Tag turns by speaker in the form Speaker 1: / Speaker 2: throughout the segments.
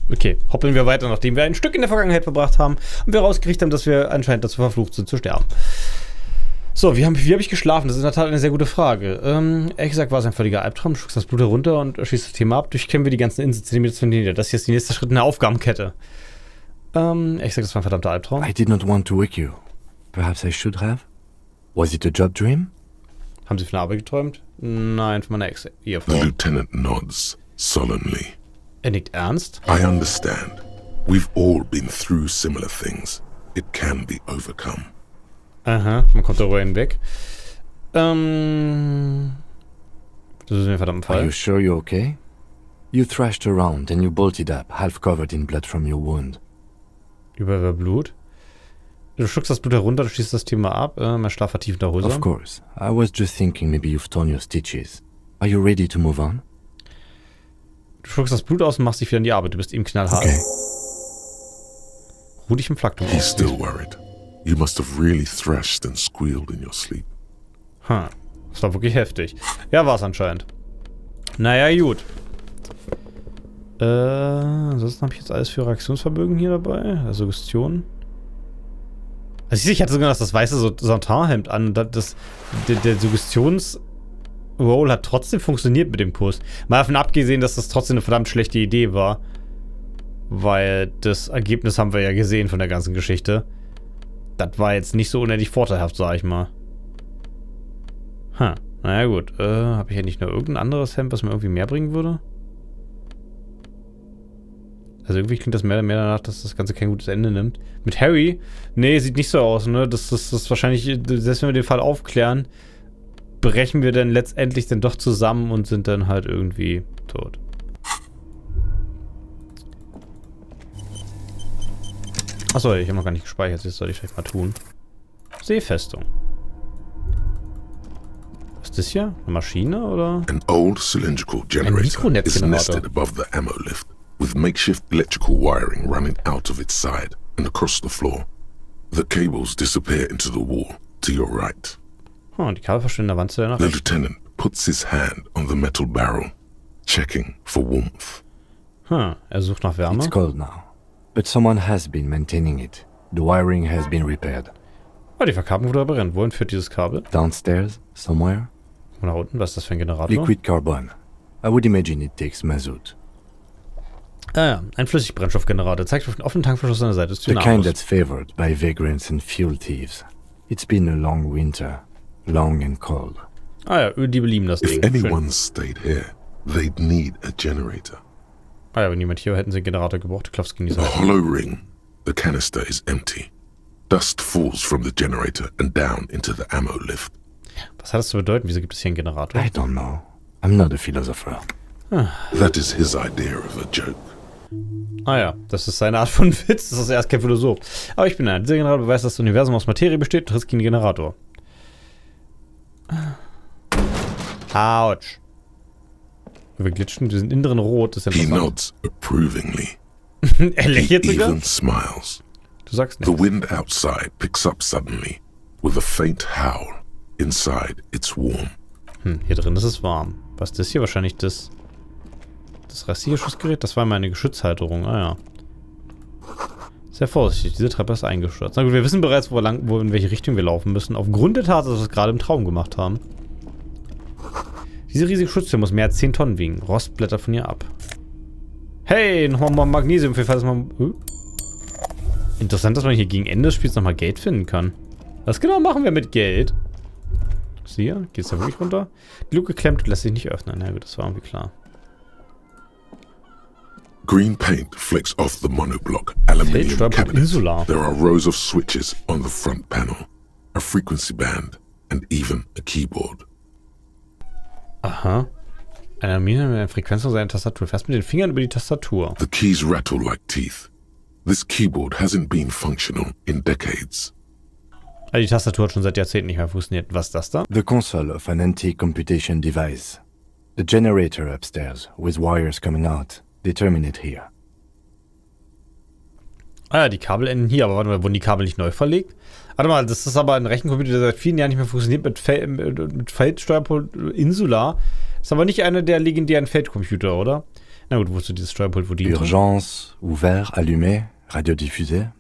Speaker 1: Okay, hoppeln wir weiter, nachdem wir ein Stück in der Vergangenheit verbracht haben und wir rausgekriegt haben, dass wir anscheinend dazu verflucht sind, zu sterben. So, wie habe ich geschlafen? Das ist in der Tat eine sehr gute Frage. Ehrlich gesagt war es ein völliger Albtraum. Du schuckst das Blut herunter und schießt das Thema ab. Durchkämmen wir die ganzen Inseln Zentimeter zu Zentimeter. Das hier ist der nächste Schritt in der Aufgabenkette. Ehrlich gesagt, das war ein verdammter Albtraum.
Speaker 2: I did not want to wake you. Perhaps I should have. Was it a job dream?
Speaker 1: Haben Sie von der Arbeit geträumt? Nein, von meiner Ex-Ehefrau.
Speaker 3: The lieutenant nods solemnly.
Speaker 1: Er nickt ernst.
Speaker 3: I understand. We've all been through similar things. It can be overcome.
Speaker 1: Aha, man kommt darüber hinweg. Das ist ein verdammter Fall.
Speaker 2: Are you sure you're okay? You thrashed around and you bolted up, half covered in blood from your wound.
Speaker 1: Über Blut. Du schluckst das Blut herunter, du schießt das Thema ab. Mein Schlaf vertieft der Hose.
Speaker 2: Of course. I was just thinking maybe you've torn your stitches. Are you ready to move on?
Speaker 1: Du schluckst das Blut aus und machst dich wieder in die Arbeit. Du bist ihm knallhart.
Speaker 2: Okay.
Speaker 1: Ruh dich im Flaktum
Speaker 3: He's
Speaker 1: aus.
Speaker 3: still worried. You must have really thrashed and squealed in your sleep.
Speaker 1: Das war wirklich heftig. Ja, war es anscheinend. Naja, gut. Ansonsten habe ich jetzt alles für Reaktionsvermögen hier dabei. Suggestion. Also ich hatte sogar das weiße Santin-Hemd an. Der Suggestions-Roll hat trotzdem funktioniert mit dem Kurs. Mal davon abgesehen, dass das trotzdem eine verdammt schlechte Idee war. Weil das Ergebnis haben wir ja gesehen von der ganzen Geschichte. Das war jetzt nicht so unendlich vorteilhaft, sag ich mal. Naja gut. Habe ich ja nicht nur irgendein anderes Hemd, was mir irgendwie mehr bringen würde? Also irgendwie klingt das mehr danach, dass das Ganze kein gutes Ende nimmt. Mit Harry? Nee, sieht nicht so aus, ne? Das wahrscheinlich, selbst wenn wir den Fall aufklären, brechen wir dann letztendlich dann doch zusammen und sind dann halt irgendwie tot. Achso, ich habe noch gar nicht gespeichert, das soll ich vielleicht mal tun. Seefestung. Was ist das hier? Eine Maschine, oder?
Speaker 3: An old cylindrical generator is nested above the ammo lift, with makeshift electrical wiring running out of its side and across the floor. The cables disappear into the wall to your right.
Speaker 1: Die Kabel verschwinden in der Wand zu der
Speaker 3: The lieutenant puts his hand on the metal barrel, checking for warmth.
Speaker 1: Er sucht nach Wärme.
Speaker 2: It's cold now, but someone has been maintaining it. The wiring has been repaired.
Speaker 1: Die Verkabelung wurde repariert. Wohin führt dieses Kabel?
Speaker 2: Downstairs, somewhere.
Speaker 1: Und nach unten, was ist das für ein Generator?
Speaker 2: Liquid carbon. I would imagine it takes mazout.
Speaker 1: Ja, ein Flüssigbrennstoffgenerator. Zeigt auf den offenen Tankverschluss an der Seite des
Speaker 2: The
Speaker 1: Dynamos.
Speaker 2: kind that's favored by vagrants and fuel thieves. It's been a long winter. Long and cold.
Speaker 1: Ja, Öldiebe lieben das Ding.
Speaker 3: If anyone stayed here, they'd need a generator.
Speaker 1: Ja, wenn jemand hier hätten sie einen Generator gebraucht, du klappst gegen die
Speaker 3: The
Speaker 1: Seite.
Speaker 3: hollow ring, the canister is empty. Dust falls from the generator and down into the ammo lift.
Speaker 1: Was hat das zu bedeuten? Wieso gibt es hier einen Generator?
Speaker 2: I don't know. I'm not a philosopher.
Speaker 3: That is his idea of a joke.
Speaker 1: Ja, das ist seine Art von Witz. Das ist erst kein Philosoph. Aber ich bin einer. Dieser Generator beweist, dass das Universum aus Materie besteht. Tritt gegen den Generator. Autsch. Wir glitschen, wir sind innen drin rot. Das ist
Speaker 3: He
Speaker 1: interessant.
Speaker 3: nods approvingly.
Speaker 1: Er
Speaker 3: He
Speaker 1: lächelt sogar.
Speaker 3: even smiles.
Speaker 1: Du sagst
Speaker 3: The
Speaker 1: nichts.
Speaker 3: wind outside picks up suddenly. With a faint howl. Inside, it's warm.
Speaker 1: Hier drin ist es warm. Was ist das hier? Wahrscheinlich das restliche Schussgerät? Das war meine Geschützhalterung. Ja. Sehr vorsichtig. Diese Treppe ist eingestürzt. Na gut, wir wissen bereits, in welche Richtung wir laufen müssen. Aufgrund der Tatsache, dass wir es gerade im Traum gemacht haben. Diese riesige Schutztür muss mehr als 10 Tonnen wiegen. Rost blättert von ihr ab. Hey, nochmal Magnesium für falls man... Interessant, dass man hier gegen Ende des Spiels nochmal Geld finden kann. Was genau machen wir mit Geld? Hier, geht's da wirklich runter? Die Luke klemmt und lässt sich nicht öffnen. Na gut, das war irgendwie klar.
Speaker 3: Green paint flecks off the monoblock aluminium
Speaker 1: Feldsteuerbord
Speaker 3: cabinet.
Speaker 1: Insular.
Speaker 3: There are rows of switches on the front panel, a frequency band, and even a keyboard.
Speaker 1: Aha. Ein Aluminium mit einer Frequenz auf seiner Tastatur. Fährst mit den Fingern über die Tastatur.
Speaker 3: The keys rattle like teeth. This keyboard hasn't been functional in decades.
Speaker 1: Also die Tastatur hat schon seit Jahrzehnten nicht mehr funktioniert. Was ist das da?
Speaker 2: The console of an anti-computation device. The generator upstairs, with wires coming out. They terminate here.
Speaker 1: Ja, die Kabel enden hier. Aber warte mal, wurden die Kabel nicht neu verlegt? Warte mal, das ist aber ein Rechencomputer, der seit vielen Jahren nicht mehr funktioniert mit Feldsteuerpult Insular. Ist aber nicht einer der legendären Feldcomputer, oder? Na gut, wo ist dieses Steuerpult, wo die...
Speaker 2: Urgence, ouvert, allumé, radiodiffusé.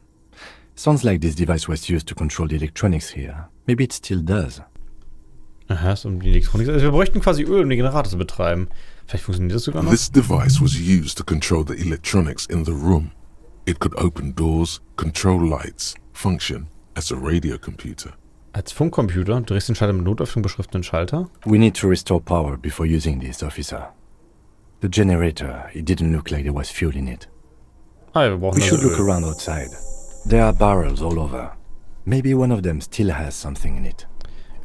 Speaker 2: Sounds like this device was used to control the electronics here. Maybe it still does.
Speaker 1: Aha, ist um die Elektronik. Also wir bräuchten quasi Öl, um den Generator zu betreiben. Vielleicht funktioniert das sogar noch.
Speaker 3: This device was used to control the electronics in the room. It could open doors, control lights, function as a radio computer.
Speaker 1: Als Funkcomputer, du drehst den Schalter mit Notöffnung beschrifteten Schalter.
Speaker 2: We need to restore power before using this, officer. The generator, it didn't look like there was fuel in it.
Speaker 1: Ah ja, wir brauchen
Speaker 2: We should
Speaker 1: Öl.
Speaker 2: look around outside. There are barrels all over. Maybe one of them still has something in it.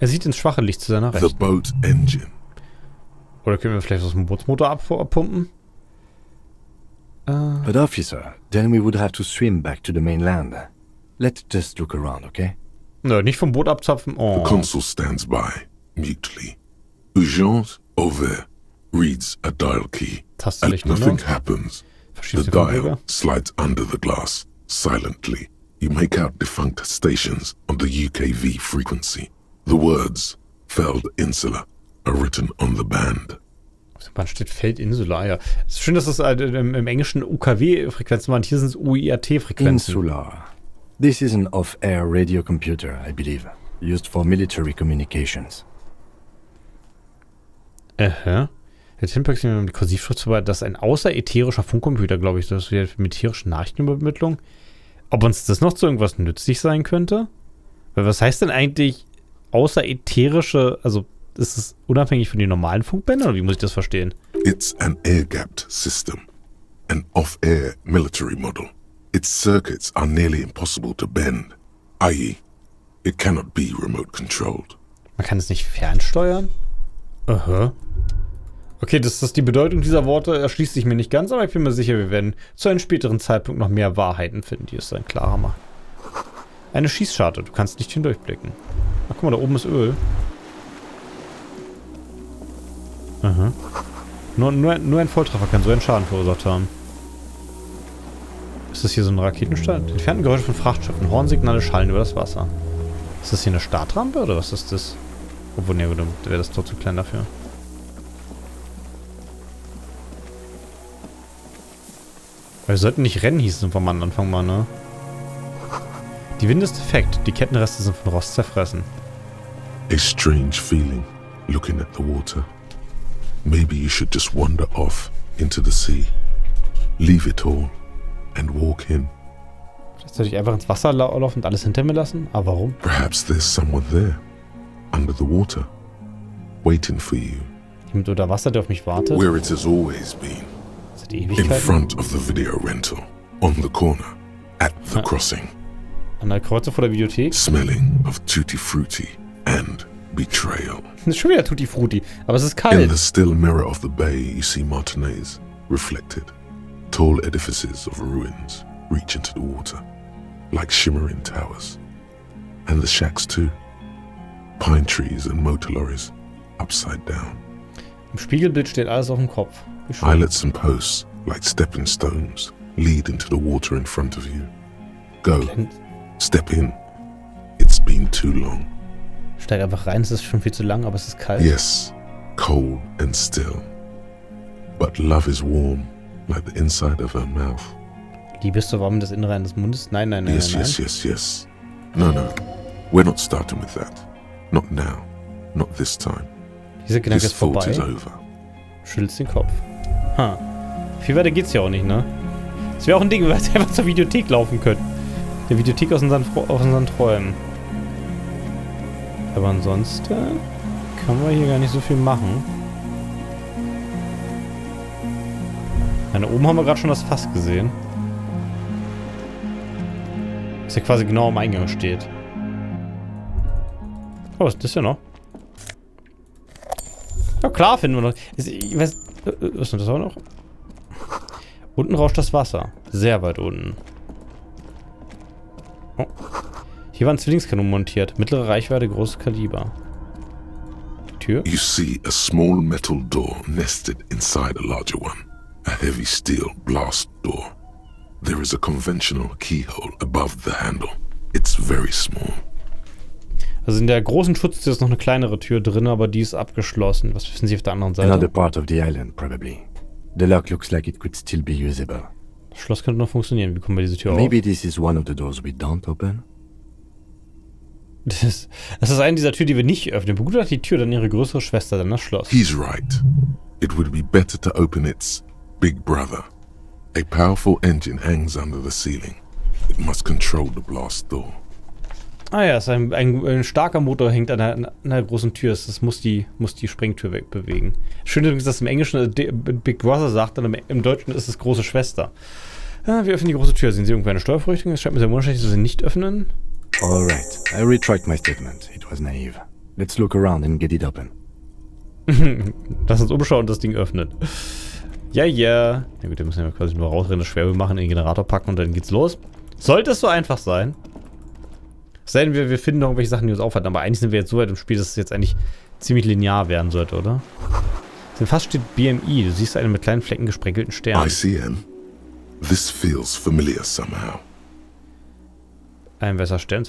Speaker 1: Er sieht ins schwache Licht zu seiner
Speaker 3: The
Speaker 1: Rechten.
Speaker 3: boat engine.
Speaker 1: Oder können wir vielleicht aus dem Bootsmotor abpumpen?
Speaker 2: But officer, then we would have to swim back to the mainland. Let's just look around, okay?
Speaker 1: Nö, nicht vom Boot abzapfen.
Speaker 3: The
Speaker 1: Oh.
Speaker 3: consul stands by, mutely. Urgence, over, reads a dial key.
Speaker 1: Tastenlicht
Speaker 3: And nothing
Speaker 1: runter.
Speaker 3: happens.
Speaker 1: Verschießt
Speaker 3: The
Speaker 1: die Funkbürger.
Speaker 3: dial slides under the glass, silently. You make out defunct stations on the UKV frequency. The words, Feld Insula, are written on the band.
Speaker 1: Auf der Band steht Feld Insula, ja. Es ist schön, dass das im Englischen UKW-Frequenzen waren. Hier sind es UIRT-Frequenzen.
Speaker 2: Insular. This is an off-air radio computer, I believe, used for military communications.
Speaker 1: Aha. Der Timpax mit die Kursivschrift vorbei. Das ist ein außerätherischer Funkcomputer, glaube ich. Das ist für militärische Nachrichtenübermittlung. Ob uns das noch zu irgendwas nützlich sein könnte? Weil was heißt denn eigentlich außerätherische, also ist es unabhängig von den normalen Funkbändern oder wie muss ich das verstehen?
Speaker 3: It's an air-gapped system, an off-air military model. Its circuits are nearly impossible to bend, i.e., it cannot be remote controlled.
Speaker 1: Man kann es nicht fernsteuern? Aha. Okay, das ist die Bedeutung dieser Worte, erschließt sich mir nicht ganz, aber ich bin mir sicher, wir werden zu einem späteren Zeitpunkt noch mehr Wahrheiten finden, die es dann klarer machen. Eine Schießscharte, du kannst nicht hindurchblicken. Ach, guck mal, da oben ist Öl. Aha. Nur ein Volltreffer kann so einen Schaden verursacht haben. Ist das hier so ein Raketenstart? Entfernten Geräusche von Frachtschiffen, Hornsignale schallen über das Wasser. Ist das hier eine Startrampe oder was ist das? Obwohl, ne, wäre das Tor zu klein dafür. Wir sollten nicht rennen, hieß es vom Anfang mal, ne? Die Winde ist defekt, die Kettenreste sind von Rost zerfressen.
Speaker 3: A strange feeling, looking at the water. Maybe you should just wander off into the sea. Leave it all and walk in.
Speaker 1: Vielleicht sollte ich einfach ins Wasser laufen und alles hinter mir lassen? Aber warum?
Speaker 3: Perhaps there's someone there, under the water, waiting for you.
Speaker 1: Jemand unter Wasser, der auf mich wartet?
Speaker 3: Where it has always been.
Speaker 1: Seit die
Speaker 3: In
Speaker 1: Ewigkeit?
Speaker 3: front of the video rental, on the corner, at the crossing,
Speaker 1: An der Kreuze vor der Videothek?
Speaker 3: smelling of tutti frutti and betrayal.
Speaker 1: Das ist schon wieder Tutti Frutti, aber es ist
Speaker 3: In
Speaker 1: kalt.
Speaker 3: the still mirror of the bay, you see Martinez reflected. Tall edifices of ruins reach into the water, like shimmering towers. And the shacks too. Pine trees and motor lorries, upside down.
Speaker 1: Im Spiegelbild steht alles auf dem Kopf. Wie schön.
Speaker 3: Islets and posts, like stepping stones, lead into the water in front of you. Go, step in. It's been too long.
Speaker 1: Steig einfach rein, es ist schon viel zu lang, aber es ist kalt.
Speaker 3: Yes, cold and still. But love is warm, like the inside of her mouth.
Speaker 1: Liebe ist so warm das Innere eines Mundes? Nein, nein, nein,
Speaker 3: Yes,
Speaker 1: nein.
Speaker 3: yes, yes, yes. No, no. We're not starting with that. Not now. Not this time.
Speaker 1: Dieser Gedanke
Speaker 3: This
Speaker 1: ist
Speaker 3: thought
Speaker 1: vorbei.
Speaker 3: is over.
Speaker 1: Schüttelst den Kopf. Ha. Viel weiter geht's ja auch nicht, ne? Es wäre auch ein Ding, wenn wir jetzt einfach zur Videothek laufen könnten. Der Videothek aus unseren Träumen. Aber ansonsten können wir hier gar nicht so viel machen. Ja, da oben haben wir gerade schon das Fass gesehen. Das ja quasi genau am Eingang steht. Oh, was ist das denn noch? Ja klar, finden wir noch. Ich weiß, was ist das auch noch? Unten rauscht das Wasser. Sehr weit unten. Oh. Hier waren Zwillingskanonen montiert. Mittlere Reichweite, großes Kaliber. Die Tür?
Speaker 3: You see a small metal door nested inside a larger one. A heavy steel blast door. There is a conventional keyhole above the handle. It's very small.
Speaker 1: Also in der großen Schutztür ist noch eine kleinere Tür drin, aber die ist abgeschlossen. Was wissen Sie auf der anderen Seite?
Speaker 2: Another part of the island, probably. The lock looks like it could still be usable.
Speaker 1: Das Schloss könnte noch funktionieren. Wie kommen wir diese Tür auf?
Speaker 2: Maybe this is one of the doors we don't open?
Speaker 1: Das ist eine dieser Türen, die wir nicht öffnen. Begutachtet die Tür, dann ihre größere Schwester, dann das Schloss.
Speaker 3: He's right. It would be better to open its big brother. A powerful engine hangs under the ceiling. It must control the blast door.
Speaker 1: Ah ja, es ist ein starker Motor hängt an einer großen Tür. Das muss die Sprengtür wegbewegen. Schön übrigens, dass im Englischen Big Brother sagt, und im Deutschen ist es große Schwester. Ja, wir öffnen die große Tür. Sehen Sie irgendwo eine Steuervorrichtung? Es scheint mir sehr wunderschön, dass Sie nicht öffnen.
Speaker 2: Alright, I retract my statement. It was naive. Let's look around and get it open.
Speaker 1: Lass uns umschauen und das Ding öffnen. Ja. Na gut, wir müssen ja quasi nur rausrennen, das Schweröl machen, in den Generator packen und dann geht's los. Sollte es so einfach sein? Es sei denn, wir finden noch irgendwelche Sachen, die uns aufhalten. Aber eigentlich sind wir jetzt so weit im Spiel, dass es jetzt eigentlich ziemlich linear werden sollte, oder? Fast steht BMI. Du siehst einen mit kleinen Flecken gesprenkelten Stern.
Speaker 3: I see him. This feels familiar somehow.
Speaker 1: Ein weißer Stern.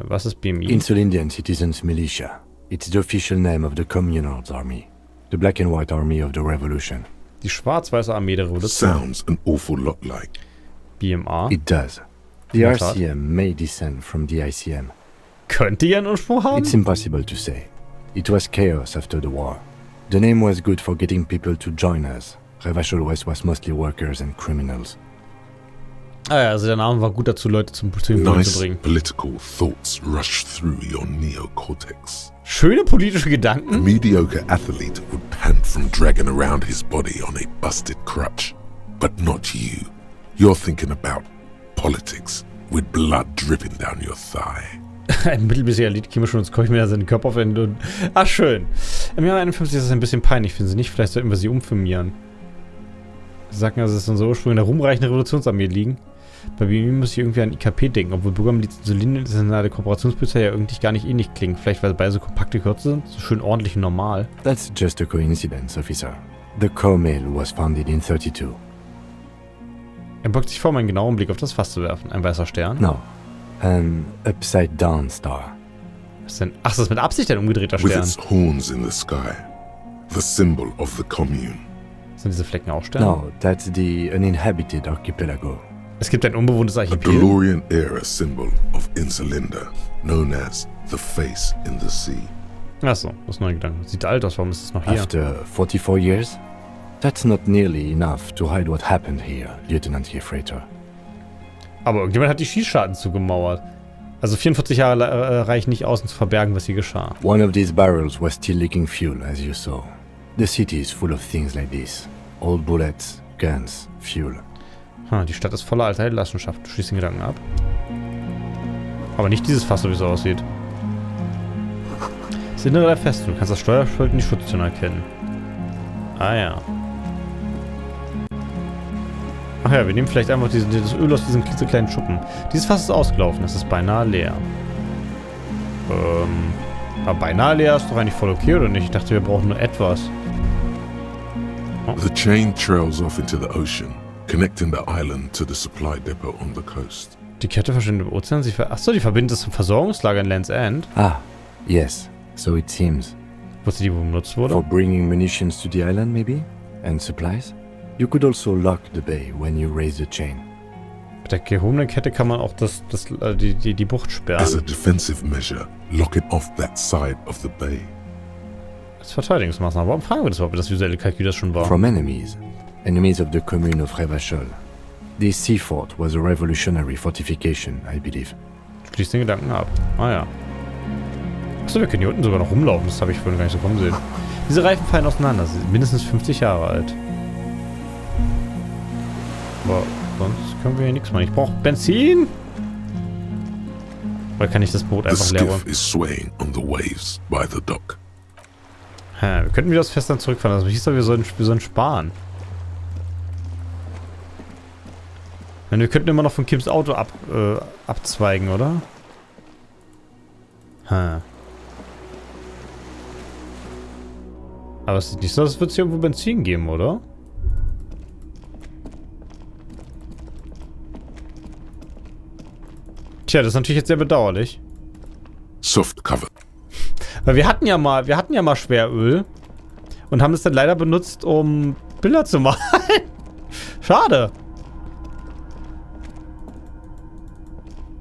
Speaker 1: Was ist BMI?
Speaker 2: Insulindian Citizens Militia. It's the official name of the Communards Army. The Black and White Army of the Revolution.
Speaker 1: Die schwarz-weiße Armee der Revolution.
Speaker 3: Sounds an awful lot like.
Speaker 1: BMA.
Speaker 2: It does. The RCM may descend from the ICM.
Speaker 1: Könnte ja einen Ursprung haben?
Speaker 2: It's impossible to say. It was chaos after the war. The name was good for getting people to join us. Revachol West was mostly workers and criminals.
Speaker 1: Ah ja, also der Name war gut dazu, Leute zu ihm zu bringen.
Speaker 3: Political thoughts rush through your neocortex.
Speaker 1: Schöne politische Gedanken?
Speaker 3: A mediocre athlete would pant from dragging around his body on a busted crutch. But not you. You're thinking about politics, with blood dripping down your thigh.
Speaker 1: Ein mittelmäßiger Lied käme schon ins Keuchen, wenn er seinen Körper aufwendet und... Ach, schön. Im Jahr 51 ist das ein bisschen peinlich, finden Sie nicht? Vielleicht sollten wir sie umfirmieren. Sie sagen, dass es unsere Ursprünge in der ruhmreichen Revolutionsarmee liegen. Bei mir muss ich irgendwie an IKP denken, obwohl Bürgermiliz und internationale Kooperationspolizei ja irgendwie gar nicht ähnlich klingen. Vielleicht, weil beide so kompakte Kürze sind, so schön ordentlich und normal.
Speaker 2: That's just a coincidence, officer. The Co-Mail was founded in 32.
Speaker 1: Er beugt sich vor, um einen genauen Blick auf das Fass zu werfen. Ein weißer Stern?
Speaker 2: No. An upside-down star.
Speaker 1: Was denn? Ach, das ist mit Absicht ein umgedrehter Stern.
Speaker 3: With its horns in the sky. The symbol of the commune.
Speaker 1: Sind diese Flecken auch Sterne?
Speaker 2: No, that's the uninhabited archipelago.
Speaker 1: Es gibt ein unbewohntes
Speaker 3: A
Speaker 1: Archipel.
Speaker 3: DeLorean-era symbol of Insulinda, known as the face in the sea.
Speaker 1: Achso, das ist nur ein Gedanke. Sieht alt aus, warum ist es noch hier?
Speaker 2: After 44 years? That's not nearly enough to hide what happened here, Lieutenant Gefreiter.
Speaker 1: Aber irgendjemand hat die Schießscharten zugemauert. Also 44 Jahre reichen nicht aus, um zu verbergen, was hier geschah.
Speaker 2: One of these barrels was still leaking fuel, as you saw. The city is full of things like this. Old bullets, guns, fuel.
Speaker 1: Die Stadt ist voller alter Hinterlassenschaft. Du schließt den Gedanken ab. Aber nicht dieses Fass, so wie es aussieht. Das Innere der Festung. Du kannst das Steuerschild und die Schutzzone erkennen. Ah ja. Ach ja, wir nehmen vielleicht einfach das Öl aus diesem klitzekleinen Schuppen. Dieses Fass ist ausgelaufen. Es ist beinahe leer. Aber beinahe leer ist doch eigentlich voll okay, oder nicht? Ich dachte, wir brauchen nur etwas.
Speaker 3: Oh. The chain trails off into the ocean, connecting the island to the supply depot on the coast.
Speaker 1: Die Kette verschwindet im Ozean. Achso, die verbindet es zum Versorgungslager in Land's End.
Speaker 2: Ah, yes. So it seems.
Speaker 1: Wusste die, wo benutzt wurde?
Speaker 2: For bringing munitions to the island, maybe? And supplies? You could also lock the bay when you raise the chain.
Speaker 1: Mit der gehobenen Kette kann man auch die Bucht sperren.
Speaker 3: As a defensive measure, lock it off that side of the bay.
Speaker 1: Als Verteidigungsmaßnahme. Warum fragen wir das überhaupt, das visuelle Kalkül das schon war?
Speaker 2: From enemies. Enemies of the commune of Revachol. This sea fort was a revolutionary fortification, I believe.
Speaker 1: Schließt den Gedanken ab. Ah ja. Achso, wir können hier unten sogar noch rumlaufen. Das habe ich vorhin gar nicht so kommen sehen. Diese Reifen fallen auseinander. Sie sind mindestens 50 Jahre alt. Aber sonst können wir hier nichts machen. Ich brauche Benzin. Oder kann ich das Boot einfach leer räumen?
Speaker 3: is swaying on the waves by the dock.
Speaker 1: Wir könnten wieder das Festland zurückfahren. Also hieß doch, wir sollen sparen. Wir könnten immer noch von Kims Auto abzweigen, oder? Aber es sieht nicht so aus, als würde es hier irgendwo Benzin geben, oder? Tja, das ist natürlich jetzt sehr bedauerlich.
Speaker 3: Soft cover.
Speaker 1: Weil wir hatten ja mal Schweröl und haben es dann leider benutzt, um Bilder zu malen. Schade.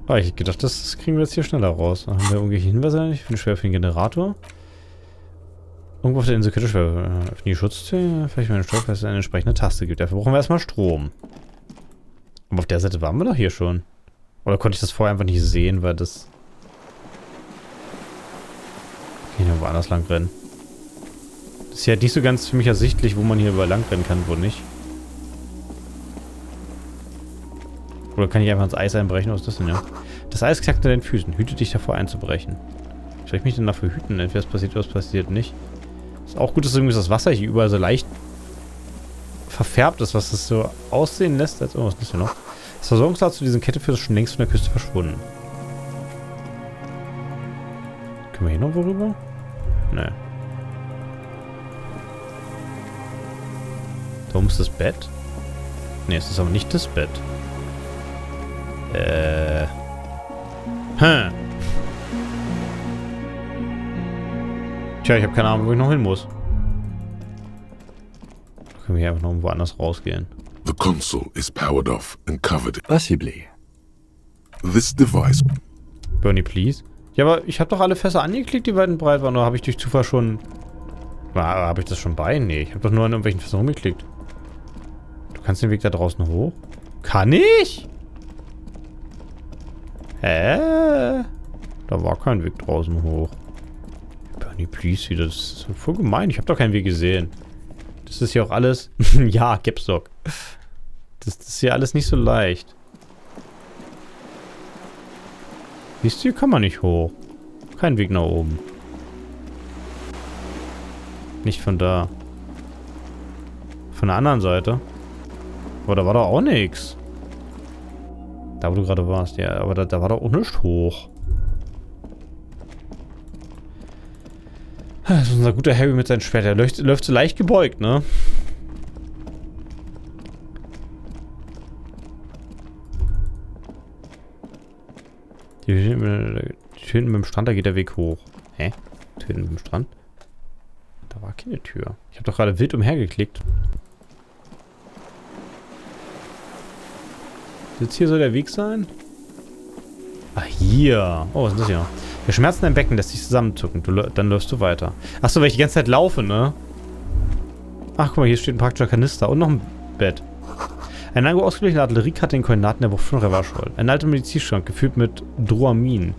Speaker 1: Oh, ich hätte gedacht, das kriegen wir jetzt hier schneller raus. Haben wir irgendwelche Hinweise? Ich finde schwer für den Generator. Irgendwo auf der Insel könnte schwer öffnen die Schutztür. Vielleicht mal eine Steuer, weil es eine entsprechende Taste gibt. Dafür brauchen wir erstmal Strom. Aber auf der Seite waren wir doch hier schon. Oder konnte ich das vorher einfach nicht sehen, weil das... Okay, hier woanders lang rennen. Das ist ja nicht so ganz für mich ersichtlich, wo man hier überall lang rennen kann, wo nicht. Oder kann ich einfach ins Eis einbrechen? Was ist das denn, ja? Das Eis knackt an den Füßen. Hüte dich davor einzubrechen. Soll ich mich denn dafür hüten? Entweder was passiert, was passiert nicht. Ist auch gut, dass irgendwie das Wasser hier überall so leicht verfärbt ist, was das so aussehen lässt, als... Oh, was ist das hier noch? Das Versorgungsladung zu diesen Kette ist schon längst von der Küste verschwunden. Können wir hier noch worüber? Nee. Da oben ist das Bett. Nee, es ist aber nicht das Bett. Tja, ich habe keine Ahnung, wo ich noch hin muss. Da können wir hier einfach noch woanders rausgehen.
Speaker 3: The console is powered off and covered.
Speaker 2: Possibly.
Speaker 3: This device...
Speaker 1: Bernie, please. Ja, aber ich habe doch alle Fässer angeklickt, die weit und breit waren. Oder habe ich durch Zufall schon... Habe ich das schon bei? Nee, ich habe doch nur an irgendwelchen Fässern rumgeklickt. Du kannst den Weg da draußen hoch? Kann ich? Hä? Da war kein Weg draußen hoch. Bernie, please wieder. Das ist voll gemein. Ich habe doch keinen Weg gesehen. Das ist ja auch alles... ja, Gipsdock. Das ist hier alles nicht so leicht. Siehst du, hier kann man nicht hoch. Kein Weg nach oben. Nicht von da. Von der anderen Seite. Aber da war doch auch nichts. Da, wo du gerade warst. Ja, aber da war doch auch nichts hoch. Das ist unser guter Harry mit seinem Schwert. Der läuft so leicht gebeugt, ne? Hier hinten mit dem Strand, da geht der Weg hoch. Hä? Hier hinten mit dem Strand? Da war keine Tür. Ich habe doch gerade wild umhergeklickt. Jetzt hier soll der Weg sein? Ah, hier. Oh, was ist das hier? Der Schmerz in deinem Becken lässt sich zusammenzucken. Dann läufst du weiter. Achso, weil ich die ganze Zeit laufe, ne? Ach, guck mal, hier steht ein praktischer Kanister und noch ein Bett. Ein lange ausgeglichener Artillerie hat den Koordinaten der Bucht von Reverschol. Ein alter Medizinschrank, gefüllt mit Droamin.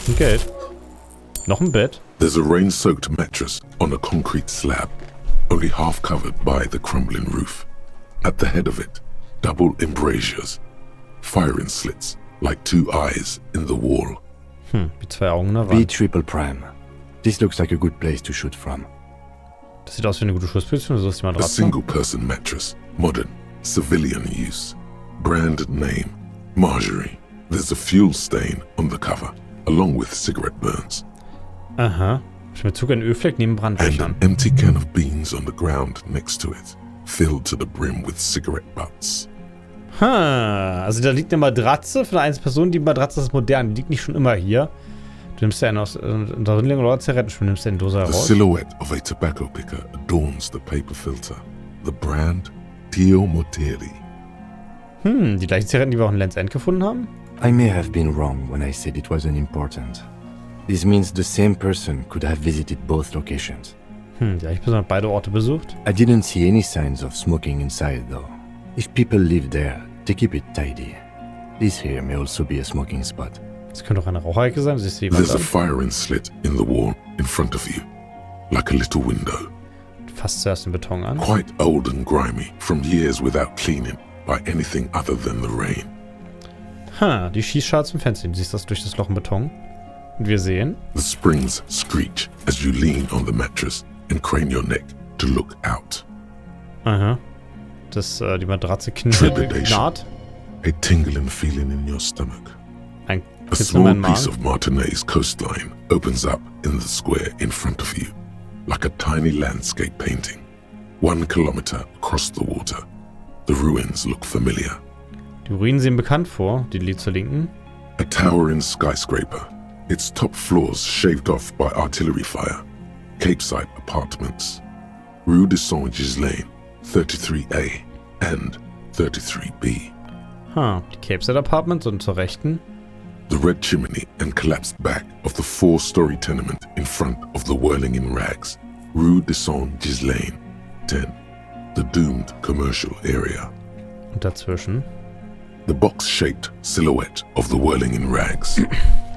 Speaker 1: Und Geld. Noch ein Bett.
Speaker 3: There's a rain-soaked mattress on a concrete slab, only half covered by the crumbling roof. At the head of it, double embrasures, firing slits like two eyes in the wall.
Speaker 1: Wie zwei Augen in der
Speaker 2: B
Speaker 1: Wand.
Speaker 2: triple prime. This looks like a good place to shoot from.
Speaker 1: Das sieht aus wie eine gute Schussposition. Du suchst die
Speaker 3: A
Speaker 1: Matratze.
Speaker 3: single-person mattress, modern, civilian use. Brand name, Marjorie. There's a fuel stain on the cover, along with cigarette burns.
Speaker 1: Aha. Mit Zug ein Ölfleck neben
Speaker 3: And
Speaker 1: Brandlöchern.
Speaker 3: an empty can of beans on the ground next to it, filled to the brim with cigarette butts.
Speaker 1: Also da liegt eine Matratze für eine Einzelperson. Die Matratze ist modern. Die liegt nicht schon immer hier. Du nimmst ja einen aus... darin liegen oder Zigaretten. Du nimmst ja eine Dose
Speaker 3: The
Speaker 1: heraus.
Speaker 3: silhouette of a tobacco picker adorns the paper filter. The brand, Tio Moteri.
Speaker 1: Die gleichen Zigaretten, die wir auch in Land's End gefunden haben?
Speaker 2: I may have been wrong when I said it wasn't important. This means the same person could have visited both locations.
Speaker 1: Die gleiche Person hat beide Orte besucht.
Speaker 2: I didn't see any signs of smoking inside, though. If people live there, they keep it tidy. This here may also be a smoking spot.
Speaker 1: Das könnte auch eine Raucherecke sein. Siehst du jemand
Speaker 3: There's a
Speaker 1: an?
Speaker 3: firing slit in the wall in front of you, like a little window.
Speaker 1: Fasst zuerst den Beton an.
Speaker 3: Quite old and grimy from years without cleaning by anything other than the rain.
Speaker 1: Die Schießschale zum Fenster. Du siehst das durch das Loch im Beton. Und wir sehen...
Speaker 3: The springs screech as you lean on the mattress and crane your neck to look out.
Speaker 1: Aha. Die Matratze
Speaker 3: Trepidation.
Speaker 1: knarrt.
Speaker 3: A tingling feeling in your stomach.
Speaker 1: Ein
Speaker 3: A
Speaker 1: Kitzel in
Speaker 3: small
Speaker 1: meinem
Speaker 3: piece
Speaker 1: Magen.
Speaker 3: of Martinez coastline opens up in the square in front of you, like a tiny landscape painting. 1 kilometer across the water. The ruins look familiar.
Speaker 1: Die Ruinen sehen bekannt vor. Die liegt zur Linken.
Speaker 3: A towering skyscraper, its top floors shaved off by artillery fire. Capeside apartments. Rue de Saint-Ghislain, 33A and 33B.
Speaker 1: Die Capeside Apartments und zur Rechten.
Speaker 3: The red chimney and collapsed back of the 4-story tenement in front of the whirling in rags. Rue de Saint-Ghislain, 10. The doomed commercial area.
Speaker 1: Und dazwischen?
Speaker 3: The box-shaped silhouette of the whirling in rags.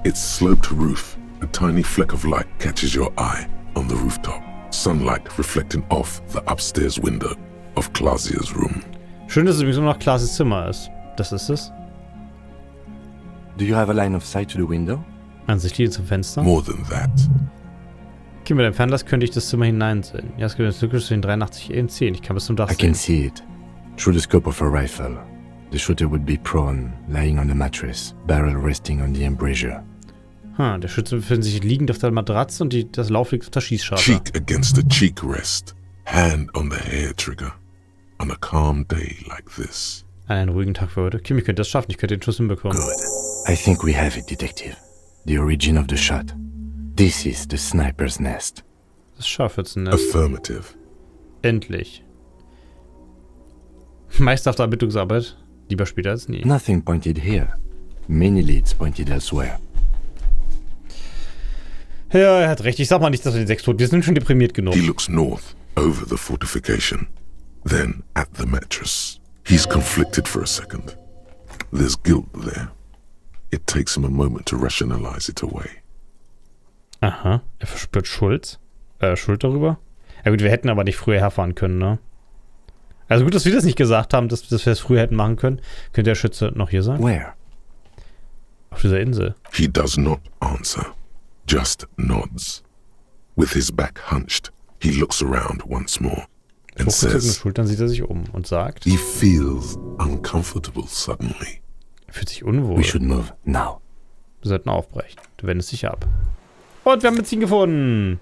Speaker 3: Its sloped roof, a tiny fleck of light catches your eye on the rooftop. Sunlight reflecting off the upstairs window of Klassje's room.
Speaker 1: Schön, dass es übrigens immer noch Klassjes Zimmer ist. Das ist es.
Speaker 2: Do you have a line of sight to the window?
Speaker 1: Ansichtlich zum Fenster.
Speaker 3: More than that.
Speaker 1: Okay, mit dem Fernglas könnte ich das Zimmer hineinsehen. Ja, es gibt eine Lücke zwischen 83 und 10. Ich kann bis zum Dach
Speaker 2: I can see it. Through the scope of a rifle. The shooter would be prone, lying on the mattress, barrel resting on the embrasure.
Speaker 1: Der Schütze befindet sich liegend auf der Matratze und das Lauf liegt auf der Schießscharte.
Speaker 3: Cheek against the cheek rest, hand on the hair trigger. On a calm day like this.
Speaker 1: An einem ruhigen Tag für heute. Kim, ich könnte das schaffen. Ich könnte den Schuss hinbekommen.
Speaker 2: Good. I think we have it, Detective. The origin of the shot. This is the sniper's nest.
Speaker 1: Das Scharfschützennest.
Speaker 3: Affirmative.
Speaker 1: Endlich. Meisterhafte Ermittlungsarbeit. Lieber später als nie.
Speaker 2: Nothing pointed here. Many leads pointed elsewhere.
Speaker 1: Ja, er hat recht. Ich sag mal nicht, dass wir den 6 tot. Wir sind schon deprimiert genug.
Speaker 3: He looks north, over the fortification. Then at the mattress. He's conflicted for a second. There's guilt there. It takes him a moment to rationalize it away.
Speaker 1: Aha, er verspürt Schuld darüber. Ja gut, wir hätten aber nicht früher herfahren können, ne? Also gut, dass wir das nicht gesagt haben, dass wir es früher hätten machen können. Könnte der Schütze noch hier sein?
Speaker 2: Where?
Speaker 1: Auf dieser Insel.
Speaker 3: He does not answer, just nods. With his back hunched, he looks around once more and
Speaker 1: Hochgezogene
Speaker 3: says,
Speaker 1: Schultern sieht er sich um und sagt,
Speaker 3: he feels uncomfortable suddenly.
Speaker 1: er fühlt sich unwohl.
Speaker 2: We should move now.
Speaker 1: Wir sollten aufbrechen. Du wendest dich ab. Und wir haben Benzin gefunden.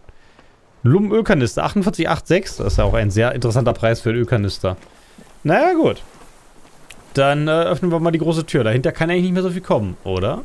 Speaker 1: Ölkanister 48,86. Das ist ja auch ein sehr interessanter Preis für einen Ölkanister. Naja, gut. Dann öffnen wir mal die große Tür. Dahinter kann eigentlich nicht mehr so viel kommen, oder?